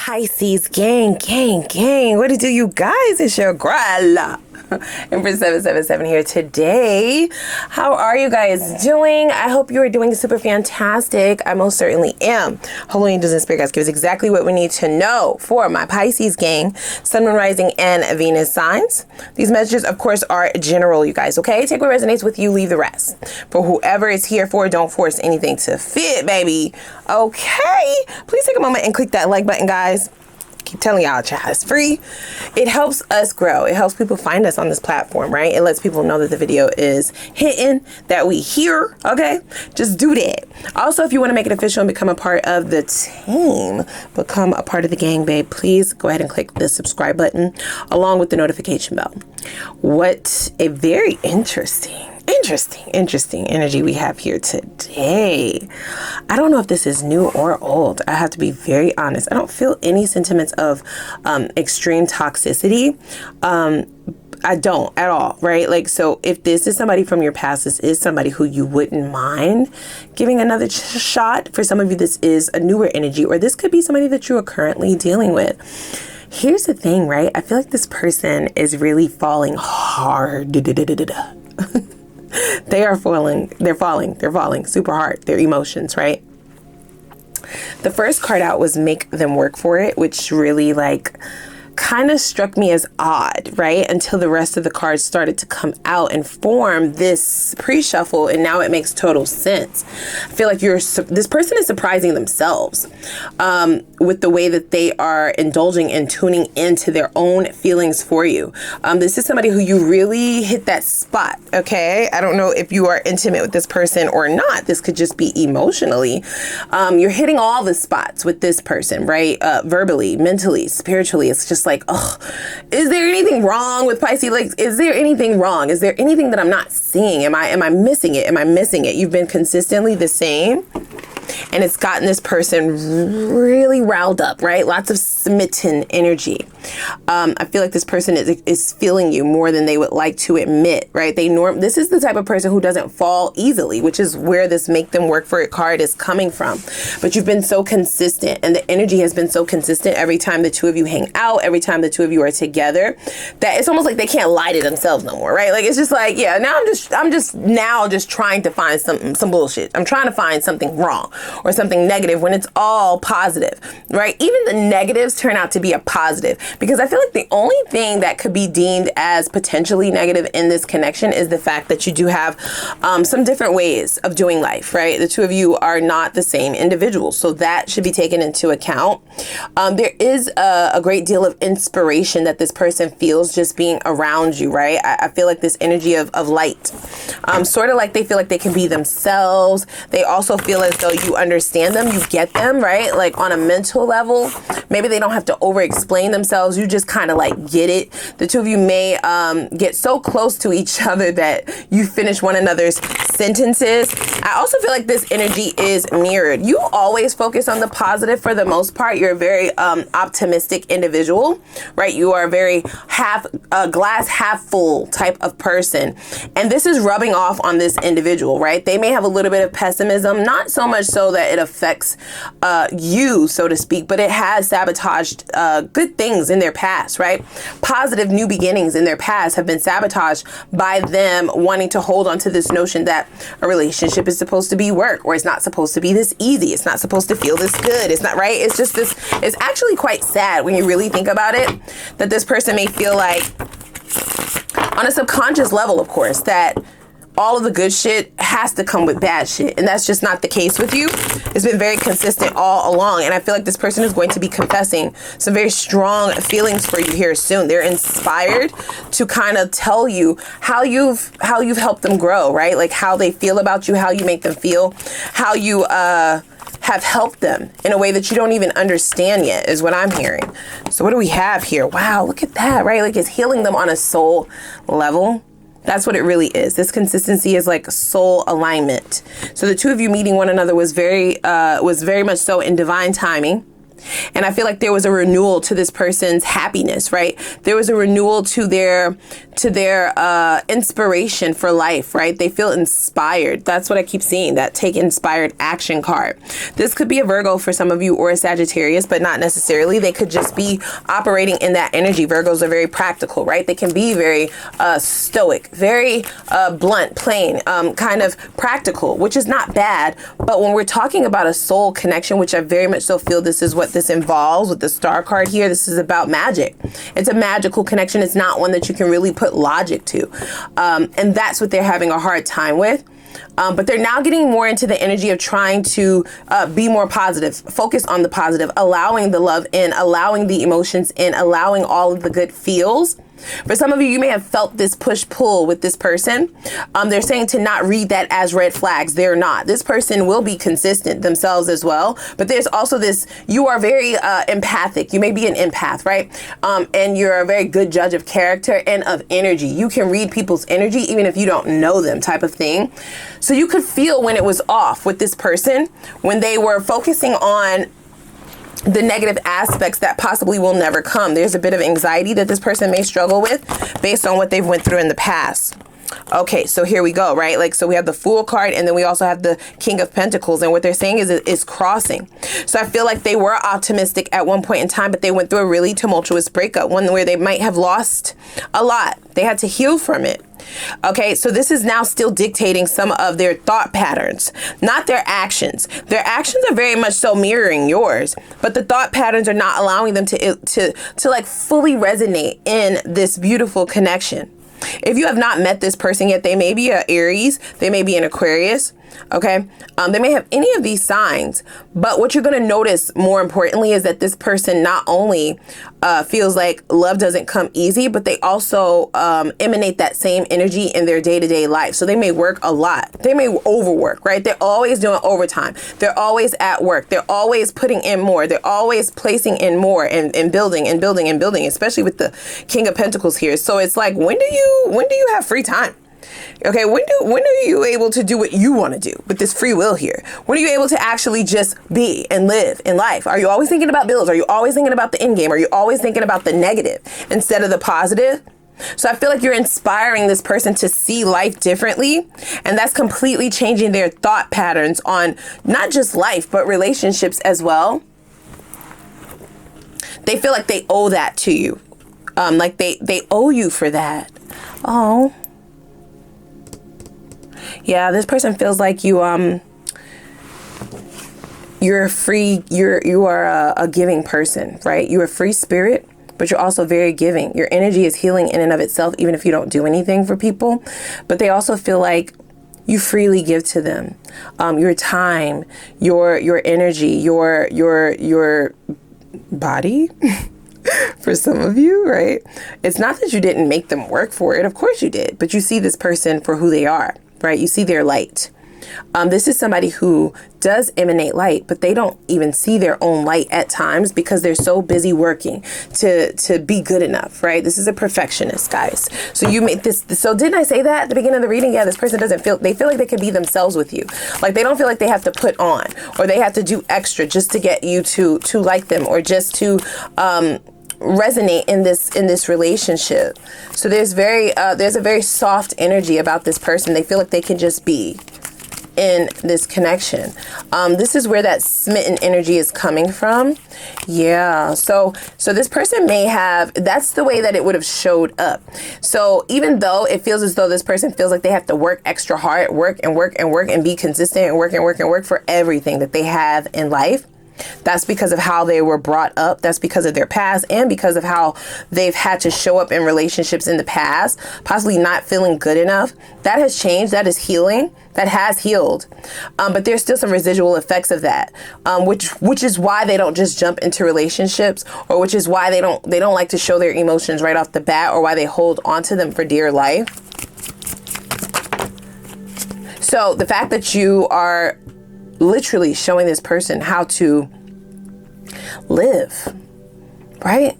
Pisces gang. What do you guys? It's your girl, Empress 777 here today. How are you guys doing? I hope you are doing super fantastic. I most certainly am. Holy angels and spirit guides give us exactly what we need to know for my Pisces gang, Sun, Moon, Rising, and Venus signs. These messages, of course, are general, you guys, okay? Take what resonates with you, leave the rest. For whoever is here for, don't force anything to fit, baby. Okay? Please take a moment and click that like button, guys. Keep telling y'all, child, it's free. It helps us grow. It helps people find us on this platform, right? It lets people know that the video is hitting, that we here, okay? Just do that. Also, if you want to make it official and become a part of the team, become a part of the gang, babe, please go ahead and click the subscribe button along with the notification bell. What a very interesting energy we have here today. I don't know if this is new or old. I have to be very honest. I don't feel any sentiments of extreme toxicity. I don't at all, right? Like, so if this is somebody from your past, this is somebody who you wouldn't mind giving another shot. For some of you, this is a newer energy, or this could be somebody that you are currently dealing with. Here's the thing, right? I feel like this person is really falling hard. They're falling super hard. Their emotions, right? The first card out was make them work for it, which really kind of struck me as odd, right? Until the rest of the cards started to come out and form this pre-shuffle, and now it makes total sense. I feel like this person is surprising themselves with the way that they are indulging and tuning into their own feelings for you. This is somebody who you really hit that spot, okay? I don't know if you are intimate with this person or not. This could just be emotionally. You're hitting all the spots with this person, right? Verbally, mentally, spiritually. It's just like, oh, is there anything wrong with Pisces? Like, is there anything wrong? Is there anything that I'm not seeing? Am I missing it? Am I missing it? You've been consistently the same, and it's gotten this person really riled up, right? Lots of smitten energy. I feel like this person is feeling you more than they would like to admit, right? This is the type of person who doesn't fall easily, which is where this make them work for it card is coming from. But you've been so consistent, and the energy has been so consistent every time the two of you hang out, every time the two of you are together, that it's almost like they can't lie to themselves no more, right? Like, it's just like, yeah, now I'm just trying to find some bullshit. I'm trying to find something wrong or something negative when it's all positive, right? Even the negatives turn out to be a positive, because I feel like the only thing that could be deemed as potentially negative in this connection is the fact that you do have some different ways of doing life, right? The two of you are not the same individuals, so that should be taken into account. There is a great deal of inspiration that this person feels just being around you, right? I feel like this energy of light, sort of like they feel like they can be themselves. They also feel as though you understand them, you get them, right? Like on a mental level, maybe they don't have to over explain themselves. You just kind of like get it. The two of you may get so close to each other that you finish one another's sentences. I also feel like this energy is mirrored. You always focus on the positive for the most part. You're a very optimistic individual, right? You are a very glass half full type of person. And this is rubbing off on this individual, right? They may have a little bit of pessimism, not so much so that it affects you, so to speak, but it has sabotaged good things in their past, right? Positive new beginnings in their past have been sabotaged by them wanting to hold on to this notion that a relationship is supposed to be work, or it's not supposed to be this easy. It's not supposed to feel this good. It's not, right? It's just this, it's actually quite sad when you really think about it, that this person may feel like, on a subconscious level, of course, that all of the good shit has to come with bad shit. And that's just not the case with you. It's been very consistent all along. And I feel like this person is going to be confessing some very strong feelings for you here soon. They're inspired to kind of tell you how you've helped them grow, right? Like how they feel about you, how you make them feel, how you have helped them in a way that you don't even understand yet, is what I'm hearing. So what do we have here? Wow, look at that, right? Like, it's healing them on a soul level. That's what it really is. This consistency is like soul alignment. So the two of you meeting one another was very much so in divine timing. And I feel like there was a renewal to this person's happiness, right? There was a renewal to their inspiration for life, right? They feel inspired. That's what I keep seeing, that take inspired action card. This could be a Virgo for some of you, or a Sagittarius, but not necessarily. They could just be operating in that energy. Virgos are very practical, right? They can be very stoic, very blunt, plain, kind of practical, which is not bad. But when we're talking about a soul connection, which I very much so feel this is what this involves with the star card here, this is about magic. It's a magical connection. It's not one that you can really put logic to. And that's what they're having a hard time with. But they're now getting more into the energy of trying to be more positive, focus on the positive, allowing the love in, allowing the emotions in, allowing all of the good feels. For some of you, you may have felt this push-pull with this person. They're saying to not read that as red flags. They're not. This person will be consistent themselves as well. But there's also this, you are very empathic. You may be an empath, right? And you're a very good judge of character and of energy. You can read people's energy even if you don't know them, type of thing. So you could feel when it was off with this person, when they were focusing on the negative aspects that possibly will never come. There's a bit of anxiety that this person may struggle with based on what they've went through in the past. Okay, so here we go, right? Like, so we have the Fool card, and then we also have the King of Pentacles, and what they're saying is crossing. So I feel like they were optimistic at one point in time, but they went through a really tumultuous breakup, one where they might have lost a lot. They had to heal from it. Okay, so this is now still dictating some of their thought patterns, not their actions. Their actions are very much so mirroring yours, but the thought patterns are not allowing them to like fully resonate in this beautiful connection. If you have not met this person yet, they may be an Aries, they may be an Aquarius, okay? They may have any of these signs, but what you're going to notice more importantly is that this person not only feels like love doesn't come easy, but they also emanate that same energy in their day-to-day life. So they may work a lot. They may overwork, right? They're always doing overtime. They're always at work. They're always putting in more. They're always placing in more and building and building and building, especially with the King of Pentacles here. So it's like, when do you have free time? Okay, when are you able to do what you want to do with this free will here? When are you able to actually just be and live in life? Are you always thinking about bills? Are you always thinking about the end game? Are you always thinking about the negative instead of the positive? So I feel like you're inspiring this person to see life differently, and that's completely changing their thought patterns on not just life, but relationships as well. They feel like they owe that to you. Like they owe you for that. Oh. Yeah, this person feels like you're free. You are a giving person, right? You're a free spirit, but you're also very giving. Your energy is healing in and of itself, even if you don't do anything for people. But they also feel like you freely give to them your time, your energy, your body. For some of you, right? It's not that you didn't make them work for it. Of course you did. But you see this person for who they are, right? You see their light. This is somebody who does emanate light, but they don't even see their own light at times because they're so busy working to be good enough, right? This is a perfectionist, guys. So you make this. So didn't I say that at the beginning of the reading? Yeah, this person they feel like they can be themselves with you. Like they don't feel like they have to put on or they have to do extra just to get you to like them or just to, resonate in this relationship. So there's a very soft energy about this person. They feel like they can just be in this connection. This is where that smitten energy is coming from. Yeah. So this person may have, that's the way that it would have showed up. So even though it feels as though this person feels like they have to work extra hard, work and be consistent and work for everything that they have in life, that's because of how they were brought up. That's because of their past and because of how they've had to show up in relationships in the past, possibly not feeling good enough. That has changed. That is healing. That has healed. But there's still some residual effects of that, which is why they don't just jump into relationships, or which is why they don't like to show their emotions right off the bat, or why they hold on to them for dear life. So the fact that you are literally showing this person how to live, right?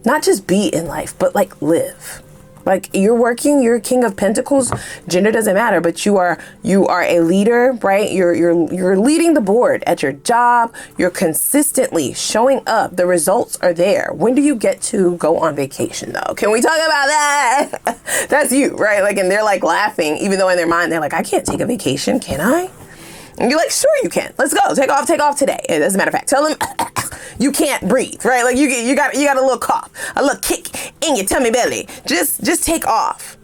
Not just be in life, but like live. Like, you're working, you're King of Pentacles, gender doesn't matter, but you are a leader, right? You're leading the board at your job. You're consistently showing up. The results are there. When do you get to go on vacation though? Can we talk about that? That's you, right? Like, and they're like laughing, even though in their mind, they're like, I can't take a vacation, can I? And you're like, sure you can. Let's go. Take off today. As a matter of fact, tell them you can't breathe, right? Like you got a little cough, a little kick in your tummy belly. Just take off.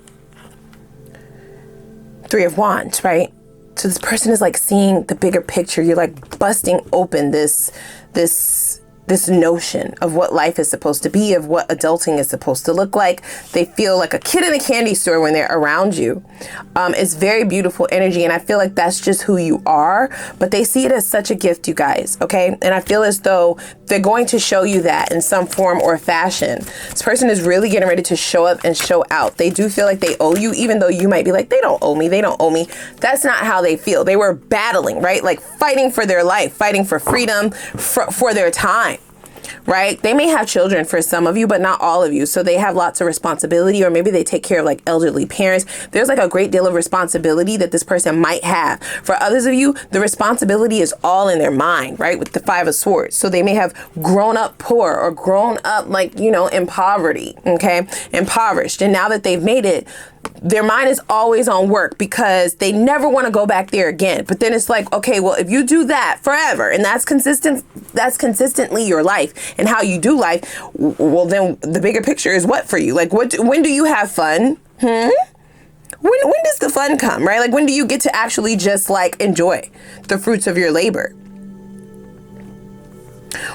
3 of Wands, right? So this person is like seeing the bigger picture. You're like busting open this notion of what life is supposed to be, of what adulting is supposed to look like. They feel like a kid in a candy store when they're around you. It's very beautiful energy, and I feel like that's just who you are, but they see it as such a gift, you guys, okay? And I feel as though they're going to show you that in some form or fashion. This person is really getting ready to show up and show out. They do feel like they owe you, even though you might be like, they don't owe me, they don't owe me. That's not how they feel. They were battling, right? Like fighting for their life, fighting for freedom, for their time. Right? They may have children for some of you, but not all of you. So they have lots of responsibility, or maybe they take care of like elderly parents. There's like a great deal of responsibility that this person might have. For others of you, the responsibility is all in their mind, right? With the 5 of Swords. So they may have grown up poor or grown up like, you know, in poverty, okay? Impoverished. And now that they've made it, their mind is always on work because they never want to go back there again. But then it's like, okay, well, if you do that forever and that's consistently your life and how you do life, well, then the bigger picture is what for you? Like, when do you have fun? When does the fun come, right? Like, when do you get to actually just like enjoy the fruits of your labor?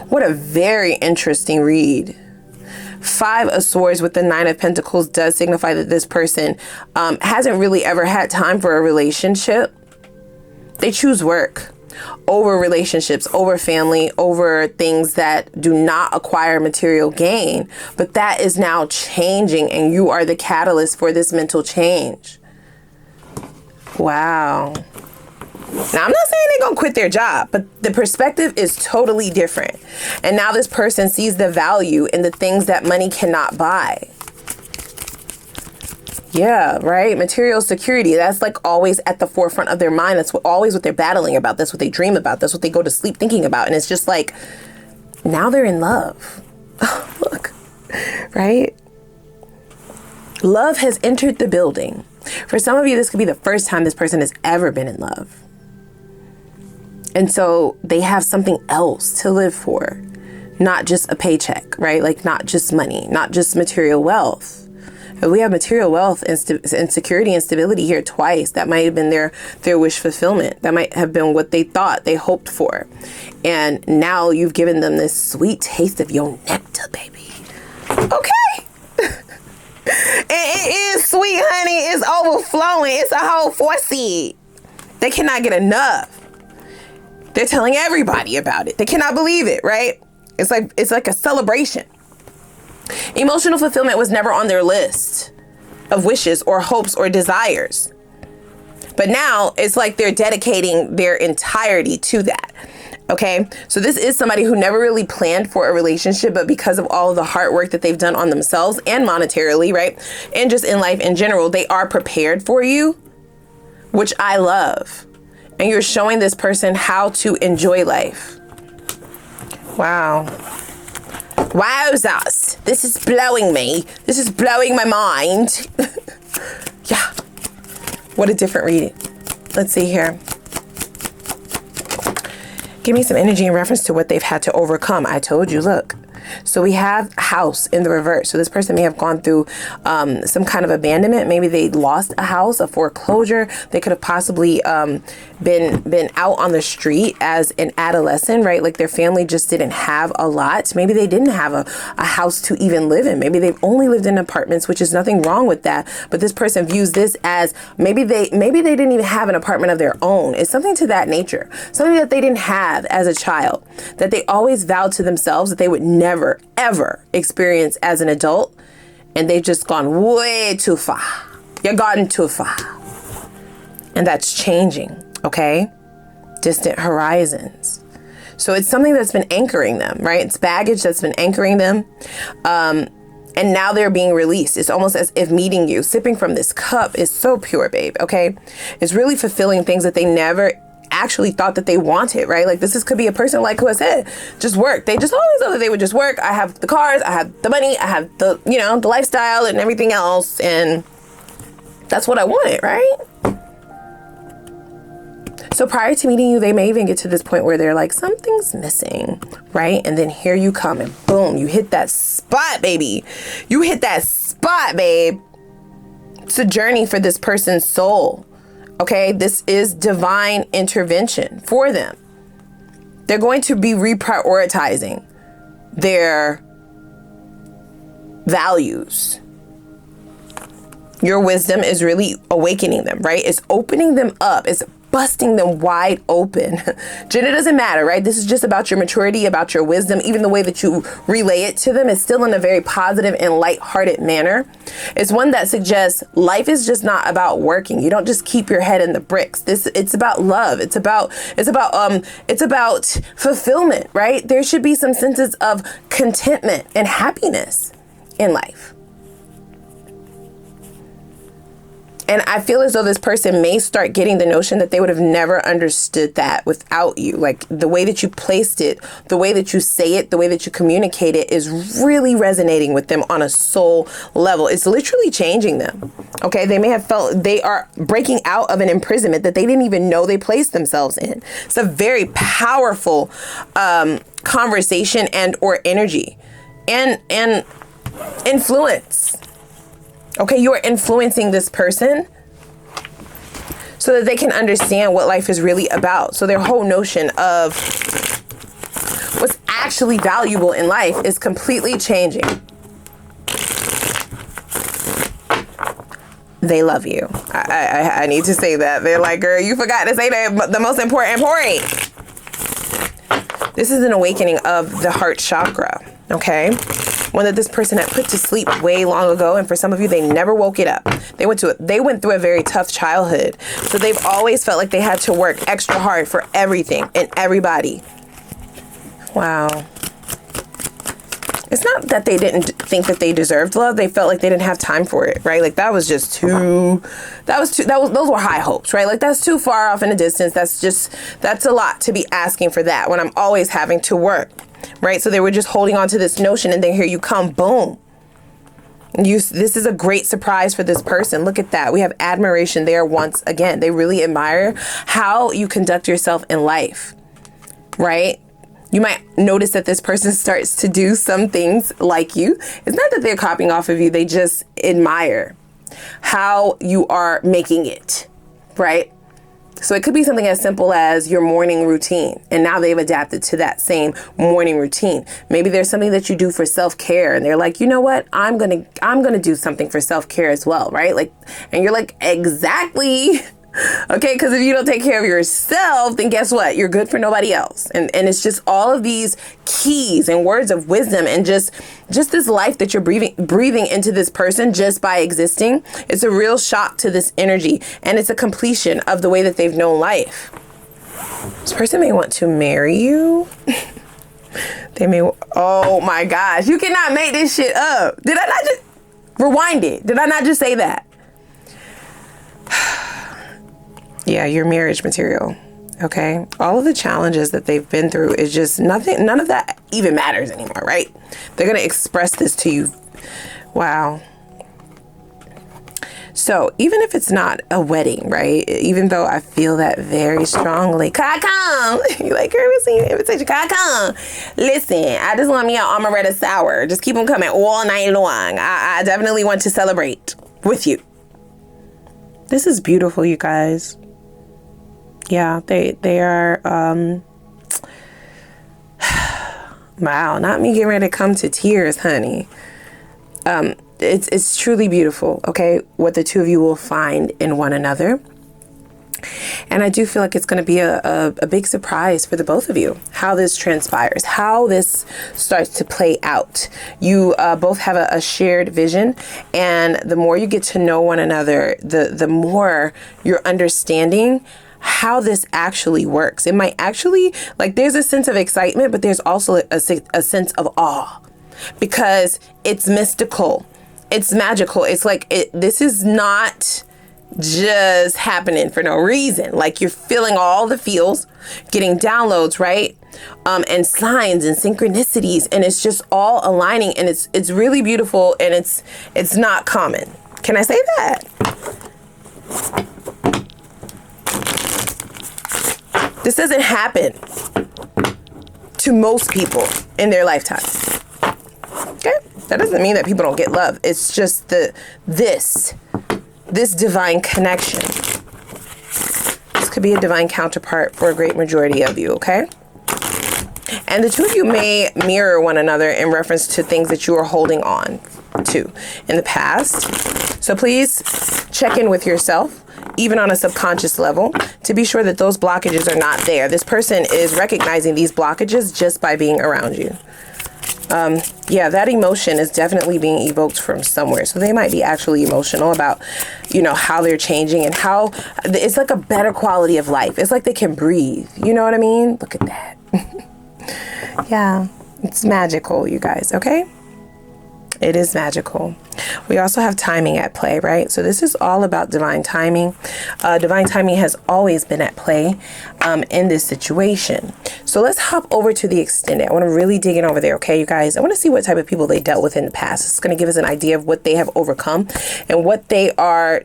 What a very interesting read. 5 of Swords with the 9 of Pentacles does signify that this person hasn't really ever had time for a relationship. They choose work over relationships, over family, over things that do not acquire material gain. But that is now changing, and you are the catalyst for this mental change. Wow. Now, I'm not saying they're going to quit their job, but the perspective is totally different. And now this person sees the value in the things that money cannot buy. Yeah, right? Material security. That's like always at the forefront of their mind. That's always what they're battling about. That's what they dream about. That's what they go to sleep thinking about. And it's just like, now they're in love. Look, right? Love has entered the building. For some of you, this could be the first time this person has ever been in love. And so they have something else to live for, not just a paycheck, right? Like not just money, not just material wealth. If we have material wealth and security and stability here twice, that might have been their wish fulfillment. That might have been what they thought, they hoped for. And now you've given them this sweet taste of your nectar, baby. Okay. It is sweet, honey. It's overflowing. It's a whole 4-seed. They cannot get enough. They're telling everybody about it. They cannot believe it, right? It's like a celebration. Emotional fulfillment was never on their list of wishes or hopes or desires. But now it's like they're dedicating their entirety to that. Okay, so this is somebody who never really planned for a relationship, but because of all of the hard work that they've done on themselves and monetarily, right? And just in life in general, they are prepared for you, which I love. And you're showing this person how to enjoy life. Wow. Wowzers. This is blowing me. This is blowing my mind. Yeah. What a different reading. Let's see here. Give me some energy in reference to what they've had to overcome. I told you, look. So we have house in the reverse. So this person may have gone through some kind of abandonment. Maybe they lost a house, a foreclosure. They could have possibly been out on the street as an adolescent, right? Like their family just didn't have a lot. Maybe they didn't have a house to even live in. Maybe they've only lived in apartments, which is nothing wrong with that. But this person views this as maybe they didn't even have an apartment of their own. It's something to that nature. Something that they didn't have as a child, that they always vowed to themselves that they would never, ever experience as an adult. And they've just gone way too far. You've gotten too far. And that's changing. Okay. Distant horizons. So it's something that's been anchoring them, right? It's baggage that's been anchoring them. And now they're being released. It's almost as if meeting you, sipping from this cup is so pure, babe, okay? It's really fulfilling things that they never actually thought that they wanted, right? Like could be a person like who I said, just work. They just always thought that they would just work. I have the cars, I have the money, I have the, the lifestyle and everything else. And that's what I wanted, right? So prior to meeting you, they may even get to this point where they're like, something's missing, right? And then here you come and boom, you hit that spot, baby. You hit that spot, babe. It's a journey for this person's soul, okay? This is divine intervention for them. They're going to be reprioritizing their values. Your wisdom is really awakening them, right? It's opening them up. It's busting them wide open. Gender doesn't matter, right? This is just about your maturity, about your wisdom. Even the way that you relay it to them is still in a very positive and lighthearted manner. It's one that suggests life is just not about working. You don't just keep your head in the bricks. It's about love. It's about fulfillment, right? There should be some senses of contentment and happiness in life. And I feel as though this person may start getting the notion that they would have never understood that without you. Like the way that you placed it, the way that you say it, the way that you communicate it is really resonating with them on a soul level. It's literally changing them. Okay, they may have felt they are breaking out of an imprisonment that they didn't even know they placed themselves in. It's a very powerful conversation and or energy and influence. Okay, you are influencing this person so that they can understand what life is really about. So their whole notion of what's actually valuable in life is completely changing. They love you. I need to say that. They're like, girl, you forgot to say the most important point. This is an awakening of the heart chakra, okay? One that this person had put to sleep way long ago, and for some of you, they never woke it up. They went through a very tough childhood, so they've always felt like they had to work extra hard for everything and everybody. Wow. It's not that they didn't think that they deserved love. They felt like they didn't have time for it, right? Like that was just those were high hopes, right? Like that's too far off in the distance. That's a lot to be asking for that when I'm always having to work. Right? So they were just holding on to this notion, and then here you come, boom. This is a great surprise for this person. Look at that. We have admiration there once again. They really admire how you conduct yourself in life, right? You might notice that this person starts to do some things like you. It's not that they're copying off of you. They just admire how you are making it, right? So it could be something as simple as your morning routine. And now they've adapted to that same morning routine. Maybe there's something that you do for self-care and they're like, you know what? I'm going to do something for self-care as well, right? Like, and you're like, exactly. Okay, because if you don't take care of yourself, then guess what? You're good for nobody else. And it's just all of these keys and words of wisdom and just this life that you're breathing into this person just by existing. It's a real shock to this energy, and it's a completion of the way that they've known life. This person may want to marry you. They may, oh my gosh, you cannot make this shit up. Did I not just rewind it? Did I not just say that? Yeah, your marriage material, okay? All of the challenges that they've been through is just nothing, none of that even matters anymore, right? They're going to express this to you. Wow. So even if it's not a wedding, right? Even though I feel that very strongly, come. You like, girl, what's the invitation? Come. Listen, I just want me an amaretto sour. Just keep them coming all night long. I definitely want to celebrate with you. This is beautiful, you guys. Yeah, they are, wow, not me getting ready to come to tears, honey. It's truly beautiful, okay, what the two of you will find in one another. And I do feel like it's going to be a big surprise for the both of you, how this transpires, how this starts to play out. You both have a shared vision, and the more you get to know one another, the more you're understanding how this actually works. It might actually, like, there's a sense of excitement, but there's also a sense of awe. because it's mystical. It's magical. It's like this is not just happening for no reason. Like, you're feeling all the feels, getting downloads, right? And signs and synchronicities, and it's just all aligning, and it's really beautiful, and it's not common. Can I say that? This doesn't happen to most people in their lifetime. Okay? That doesn't mean that people don't get love. It's just this divine connection. This could be a divine counterpart for a great majority of you, okay? And the two of you may mirror one another in reference to things that you are holding on to in the past. So please check in with yourself, even on a subconscious level, to be sure that those blockages are not there. This person is recognizing these blockages just by being around you. Yeah, that emotion is definitely being evoked from somewhere. So they might be actually emotional about, how they're changing and how it's like a better quality of life. It's like they can breathe. You know what I mean? Look at that. Yeah, it's magical, you guys. Okay. It is magical. We also have timing at play, right? So this is all about divine timing. Divine timing has always been at play in this situation. So let's hop over to the extended. I want to really dig in over there, okay, you guys? I want to see what type of people they dealt with in the past. It's going to give us an idea of what they have overcome and what they are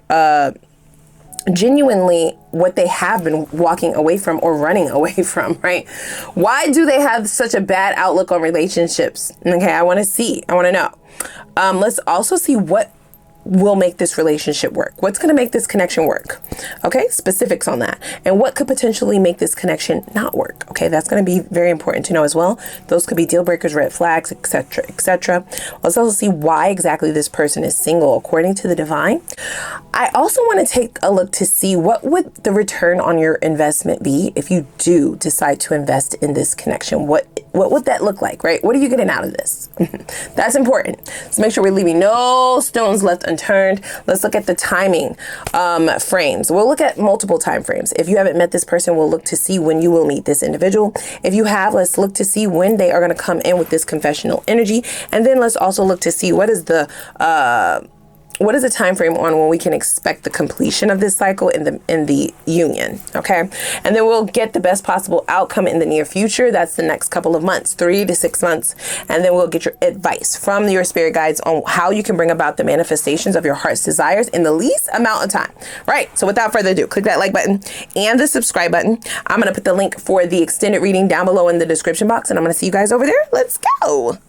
genuinely, what they have been walking away from or running away from, right? Why do they have such a bad outlook on relationships? Okay, I want to know. Let's also see what will make this relationship work. What's going to make this connection work? Okay, specifics on that. And what could potentially make this connection not work? Okay, that's going to be very important to know as well. Those could be deal breakers, red flags, etc., etc. Let's also see why exactly this person is single according to the divine. I also want to take a look to see what would the return on your investment be if you do decide to invest in this connection. What would that look like, right? What are you getting out of this? That's important. So make sure we're leaving no stones left unturned. Let's look at the timing frames. We'll look at multiple time frames. If you haven't met this person, we'll look to see when you will meet this individual. If you have, let's look to see when they are going to come in with this confessional energy. And then let's also look to see what is the time frame on when we can expect the completion of this cycle in the union, okay? And then we'll get the best possible outcome in the near future. That's the next couple of months, 3 to 6 months. And then we'll get your advice from your spirit guides on how you can bring about the manifestations of your heart's desires in the least amount of time, right? So without further ado, click that like button and the subscribe button. I'm going to put the link for the extended reading down below in the description box, and I'm going to see you guys over there. Let's go.